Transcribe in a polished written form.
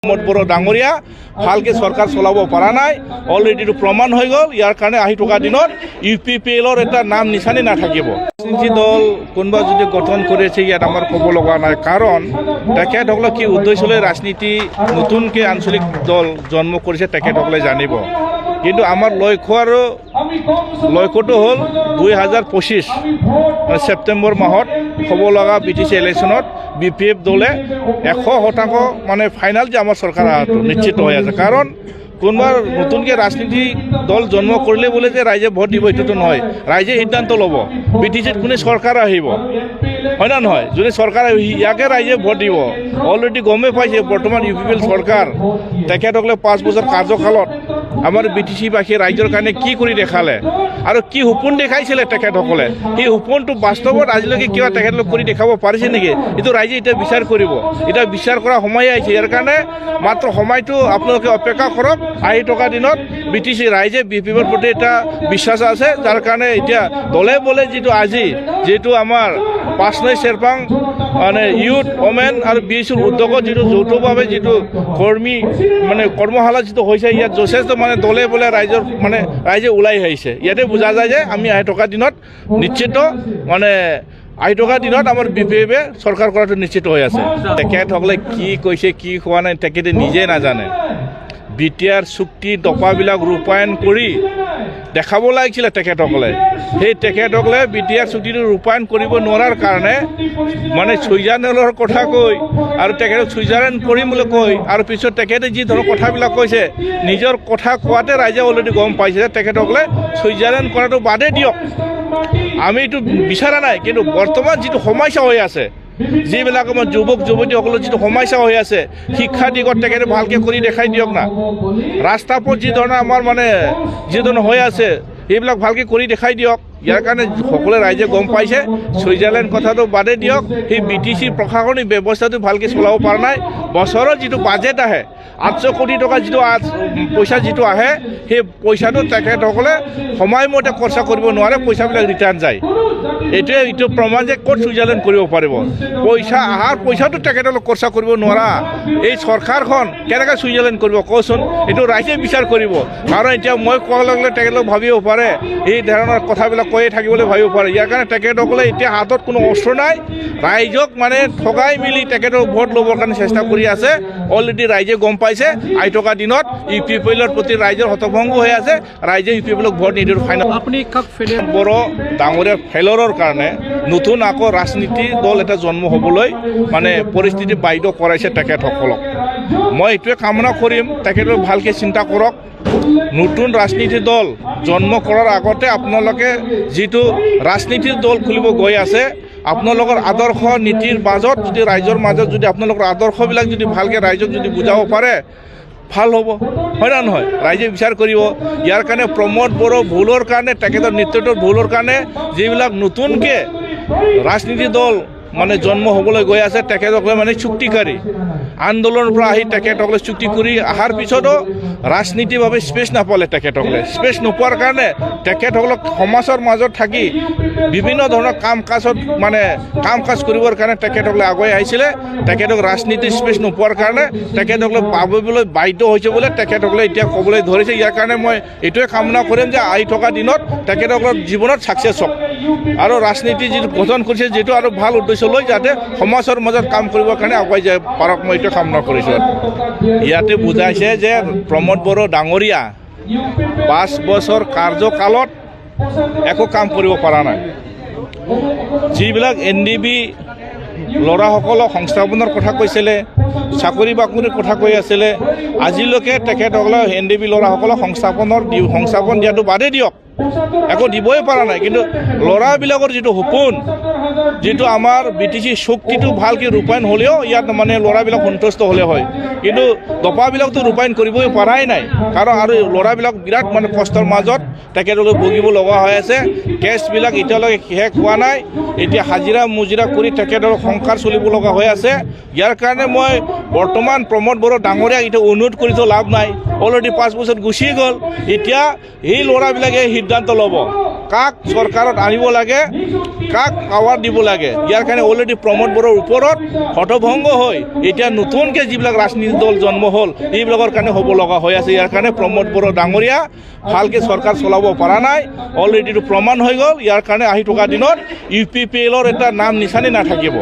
প্ৰমোদ বড়ো ডাঙৰীয়া ভালকে চৰকাৰ চলাব পৰা নাই অলৰেডি প্ৰমাণ হৈ গ'ল ইয়াৰ কাৰণে আহি থকা দিনত UPPLৰ এটা নাম নিশানি নাথাকিব ৰাজনীতি দল কোনোবা যদি গঠন কৰিছে ইয়াত আমাৰ ক'ব লগা নাই কাৰণ তেখেতসকলে কি উদ্দেশ্যলৈ ৰাজনীতি নতুনকৈ আঞ্চলিক দল জন্ম কৰিছে তেখেতসকলে জানিব কিন্তু আমাৰ লক্ষ্যটো হ'ল 2025 ছেপ্টেম্বৰ মাহত হ'ব লগা BTC ইলেকশ্যনত BPF দলে 100% মানে ফাইনাল যে আমাৰ চৰকাৰ অহাটো নিশ্চিত হৈ আছে কাৰণ কোনোবা নতুনকৈ ৰাজনীতি দল জন্ম কৰিলে বোলে যে ৰাইজে ভোট দিব এইটোতো নহয় ৰাইজে সিদ্ধান্ত ল'ব BTCত কোনে চৰকাৰ আহিব হয় না নহয় যদি চৰকাৰ ইয়াকে ৰাইজে ভোট দিব অলৰেডি গমেই পাইছে বৰ্তমান UPPL চৰকাৰ তেখেতসকলে 5 বছৰ কাৰ্যকালত আমাৰ BTCবাসী ৰাইজৰ কাৰণে কি কৰি দেখালে আৰু কি সপোন দেখাইছিলে তেখেতসকলে সেই সপোনটো বাস্তৱত আজিলৈকে কিবা তেখেতলোক কৰি দেখাব পাৰিছে নেকি এইটো ৰাইজে এতিয়া বিচাৰ কৰিব এতিয়া বিচাৰ কৰা সময় আহিছে ইয়াৰ কাৰণে মাত্ৰ সময়টো আপোনালোকে অপেক্ষা কৰক আহি থকা দিনত BTC ৰাইজে BPFৰ প্ৰতি এটা বিশ্বাস আছে যাৰ কাৰণে এতিয়া দলে বলে যিটো আমাৰ 5 নং চেৰপাং মানে ইউথ ওমেন আৰু BSCৰ উদ্যোগত যিটো যৌথভাৱে যিটো কৰ্মশালা যিটো হৈছে ইয়াত যথেষ্ট মানে দলে বলে ৰাইজে ওলাই আহিছে ইয়াতে বুজা যায় যে আমি আহি থকা দিনত নিশ্চিত আহি থকা দিনত আমাৰ BPFে চৰকাৰ কৰাটো নিশ্চিত হৈ আছে তেখেতসকলে কি কৈছে কি কোৱা নাই তেখেতে নিজে নাজানে BTR চুক্তি দফাবিলাক ৰূপায়ণ কৰি দেখাব লাগিছিলে তেখেতসকলে সেই তেখেতসকলে BTR চুক্তিটো ৰূপায়ণ কৰিব নোৱাৰাৰ কাৰণে মানে ছুইজাৰলেণ্ডৰ কথা কৈ আৰু তেখেতক ছুইজাৰলেণ্ড কৰিম বুলি কৈ আৰু পিছত তেখেতে যি ধৰণৰ কথাবিলাক কৈছে নিজৰ কথা কোৱাতে ৰাইজে অলৰেডি গম পাইছে যে তেখেতসকলে ছুইজাৰলেণ্ড কৰাটো বাদে দিয়ক আমি এইটো বিচৰা নাই কিন্তু বৰ্তমান যিটো সমস্যা হৈ আছে যিবিলাক আমাৰ যুৱক যুৱতীসকলৰ যিটো সমস্যা হৈ আছে শিক্ষা দিগত তেখেতে ভালকৈ কৰি দেখাই দিয়ক না ৰাস্তা পথ যি ধৰণৰ আমাৰ যি ধৰণৰ হৈ আছে সেইবিলাক ভালকৈ কৰি দেখাই দিয়ক ইয়াৰ কাৰণে সকলোৱে ৰাইজে গম পাইছে ছুইজাৰলেণ্ড কথাটো বাদে দিয়ক সেই BTC প্ৰশাসনিক ব্যৱস্থাটো ভালকৈ চলাব পৰা নাই বছৰত যিটো বাজেট আহে 800 কোটি টকা যিটো পইচা যিটো আহে সেই পইচাটো তেখেতসকলে সময়মতে খৰচা কৰিব নোৱাৰে পইচাবিলাক ৰিটাৰ্ণ যায় এইটো প্ৰমাণ যে ক'ত ছুইজাৰলেণ্ড কৰিব পাৰিব পইচাটো তেখেতসকলে খৰচা কৰিব নোৱাৰা এই চৰকাৰখন কেনেকৈ ছুইজাৰলেণ্ড কৰিব কওকচোন এইটো ৰাইজে বিচাৰ কৰিব কাৰণ এতিয়া মই কোৱাৰ লগে লগে তেখেতলোক ভাবিব পাৰে এই ধৰণৰ কথাবিলাক কৈয়ে থাকিবলৈ ভাবিব পাৰে ইয়াৰ কাৰণে তেখেতসকলে এতিয়া হাতত কোনো অস্ত্ৰ নাই ৰাইজক ঠগাই মেলি তেখেতক ভোট ল'বৰ কাৰণে চেষ্টা কৰি আছে অলৰেডি ৰাইজে গম পাইছে আহি থকা দিনত UPPLৰ প্ৰতি ৰাইজৰ হতভম্ব হৈ আছে ৰাইজে UPPLক ভোট নিদিয়ে ফাইনেল আপুনি বড়ো ডাঙৰীয়াৰ ফেইলৰৰ কাৰণে নতুন আকৌ ৰাজনীতি দল এটা জন্ম হ'বলৈ পৰিস্থিতি বাধ্য কৰাইছে তেখেতসকলক মই এইটোৱে কামনা কৰিম তেখেতলোক ভালকৈ চিন্তা কৰক নতুন ৰাজনীতি দল জন্ম কৰাৰ আগতে আপোনালোকে যিটো ৰাজনীতিৰ দল খুলিব গৈ আছে আপোনালোকৰ আদৰ্শ নীতিৰ মাজত যদি ৰাইজৰ মাজত যদি আপোনালোকৰ আদৰ্শবিলাক যদি ভালকৈ ৰাইজক যদি বুজাব পাৰে ভাল হ'ব হয় না নহয় ৰাইজে বিচাৰ কৰিব ইয়াৰ কাৰণে প্ৰমোদ বড়ো ভুলৰ কাৰণে তেখেতৰ নেতৃত্বৰ ভুলৰ কাৰণে যিবিলাক নতুনকৈ ৰাজনীতি দল জন্ম হ'বলৈ গৈ আছে তেখেতসকলে চুক্তিকাৰী আন্দোলনৰ পৰা আহি তেখেতসকলে চুক্তি কৰি অহাৰ পিছতো ৰাজনীতিভাৱে স্পেচ নাপালে তেখেতসকলে স্পেচ নোপোৱাৰ কাৰণে তেখেতসকলক সমাজৰ মাজত থাকি বিভিন্ন ধৰণৰ কাম কাজ কৰিবৰ কাৰণে তেখেতসকলে আগুৱাই আহিছিলে তেখেতক ৰাজনীতিৰ স্পেচ নোপোৱাৰ কাৰণে তেখেতসকলে পাবলৈ বাধ্য হৈছে বোলে তেখেতসকলে এতিয়া ক'বলৈ ধৰিছে ইয়াৰ কাৰণে মই এইটোৱে কামনা কৰিম যে আহি থকা দিনত তেখেতসকলৰ জীৱনত ছাকচেছ হওক আৰু ৰাজনীতি যিটো গঠন কৰিছে যিটো আৰু ভাল উদ্দেশ্য লৈ যাতে সমাজৰ মাজত কাম কৰিবৰ কাৰণে আগুৱাই যায় পাৰক মই এইটো কামনা কৰিছোঁ ইয়াতে বুজাইছে যে প্ৰমোদ বড়ো ডাঙৰীয়া 5 বছৰ কাৰ্যকালত একো কাম কৰিব পৰা নাই যিবিলাক NDB ল'ৰাসকলক সংস্থাপনৰ কথা কৈছিলে চাকৰি বাকৰিৰ কথা কৈ আছিলে আজিলৈকে তেখেতসকলে NDB ল'ৰাসকলক সংস্থাপন দিয়াটো বাদে দিয়ক একো দিবই পৰা নাই কিন্তু ল'ৰাবিলাকৰ যিটো সপোন যিটো আমাৰ BTC শক্তিটো ভালকৈ ৰূপায়ণ হ'লেও ইয়াত ল'ৰাবিলাক সন্তুষ্ট হ'লে হয় কিন্তু দফাবিলাকতো ৰূপায়ণ কৰিবই পৰাই নাই কাৰণ আৰু ল'ৰাবিলাক বিৰাট কষ্টৰ মাজত তেখেতসকলে ভুগিব লগা হৈ আছে কেছবিলাক এতিয়ালৈকে শেষ হোৱা নাই এতিয়া হাজিৰা মুজিৰা কৰি তেখেতসকলৰ সংসাৰ চলিব লগা হৈ আছে ইয়াৰ কাৰণে মই বৰ্তমান প্ৰমোদ বড়ো ডাঙৰীয়াক এতিয়া অনুৰোধ কৰিতো লাভ নাই অলৰেডি 5 বছৰ গুচি গ'ল এতিয়া এই ল'ৰাবিলাকে সিদ্ধান্ত ল'ব কাক চৰকাৰত আনিব লাগে, কাক পাৱাৰ দিব লাগে, ইয়াৰ কাৰণে অলৰেডি প্ৰমোদ বড়োৰ ওপৰত হতভংগ হৈ এতিয়া নতুনকৈ যিবিলাক ৰাজনীতি দল জন্ম হ'ল এইবিলাকৰ কাৰণে হ'ব লগা হৈ আছে। ইয়াৰ কাৰণে প্ৰমোদ বড়ো ডাঙৰীয়া ভালকৈ চৰকাৰ চলাব পৰা নাই, অলৰেডিটো প্ৰমাণ হৈ গ'ল। ইয়াৰ কাৰণে আহি থকা দিনত UPPL এটা নাম নিচানি নাথাকিব।